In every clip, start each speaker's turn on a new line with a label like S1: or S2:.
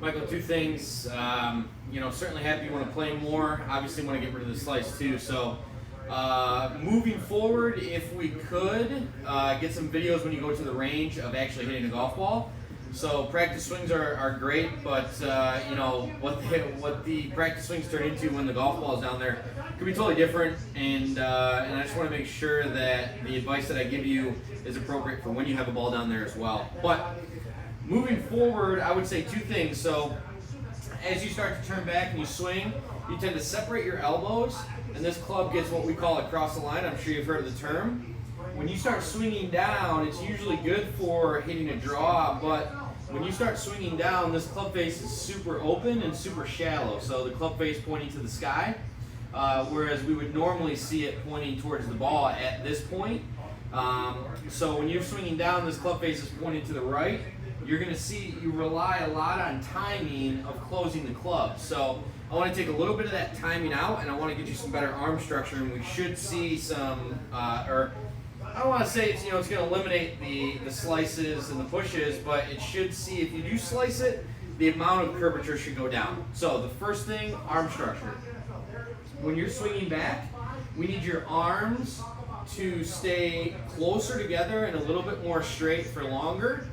S1: Michael, two things. Certainly happy you want to play more. Obviously want to get rid of the slice too. So moving forward, if we could, get some videos when you go to the range of actually hitting a golf ball. So practice swings are great, but what the practice swings turn into when the golf ball is down there could be totally different. And I just want to make sure that the advice that I give you is appropriate for when you have a ball down there as well. But moving forward, I would say two things. So as you start to turn back and you swing, you tend to separate your elbows, and this club gets what we call across the line. I'm sure you've heard of the term. When you start swinging down, it's usually good for hitting a draw, but when you start swinging down, this club face is super open and super shallow. So the club face pointing to the sky, whereas we would normally see it pointing towards the ball at this point. So when you're swinging down, this club face is pointing to the right. You're going to see you rely a lot on timing of closing the club. So I want to take a little bit of that timing out, and I want to get you some better arm structure, and we should see some, I don't want to say it's going to eliminate the slices and the pushes, but it should see, if you do slice it, the amount of curvature should go down. So the first thing, arm structure. When you're swinging back, we need your arms to stay closer together and a little bit more straight for longer.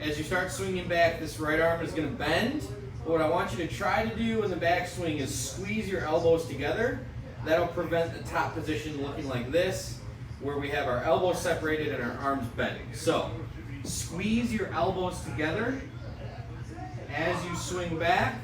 S1: As you start swinging back, this right arm is going to bend. But what I want you to try to do in the backswing is squeeze your elbows together. That'll prevent the top position looking like this, where we have our elbows separated and our arms bending. So squeeze your elbows together as you swing back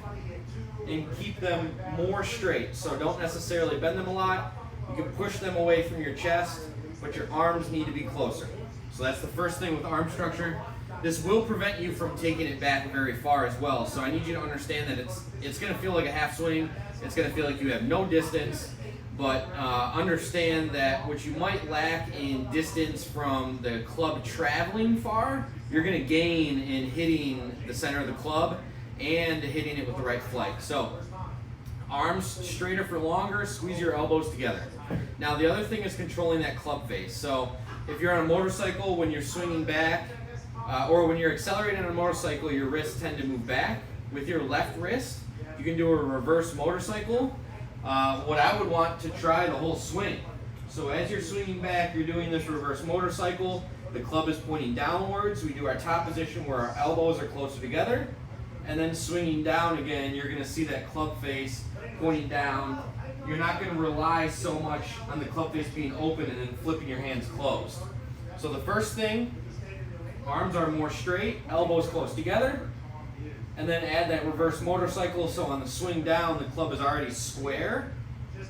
S1: and keep them more straight. So don't necessarily bend them a lot. You can push them away from your chest, but your arms need to be closer. So that's the first thing with arm structure. This will prevent you from taking it back very far as well. So I need you to understand that it's going to feel like a half swing. It's going to feel like you have no distance. But understand that what you might lack in distance from the club traveling far, you're going to gain in hitting the center of the club and hitting it with the right flight. So arms straighter for longer, squeeze your elbows together. Now the other thing is controlling that club face. So if you're on a motorcycle, when you're swinging back, or when you're accelerating on a motorcycle, your wrists tend to move back. With your left wrist, you can do a reverse motorcycle. What I would want to try the whole swing. So as you're swinging back, you're doing this reverse motorcycle. The club is pointing downwards. We do our top position where our elbows are closer together. And then swinging down again, you're going to see that club face pointing down. You're not going to rely so much on the club face being open and then flipping your hands closed. So the first thing, arms are more straight, elbows close together. And then add that reverse motorcycle, so on the swing down, the club is already square.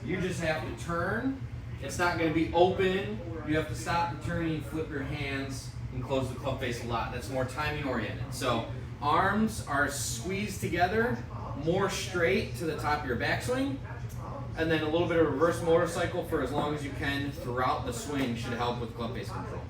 S1: You just have to turn. It's not going to be open. You have to stop the turning, flip your hands, and close the club face a lot. That's more timing oriented. So arms are squeezed together, more straight to the top of your backswing. And then a little bit of reverse motorcycle for as long as you can throughout the swing should help with club face control.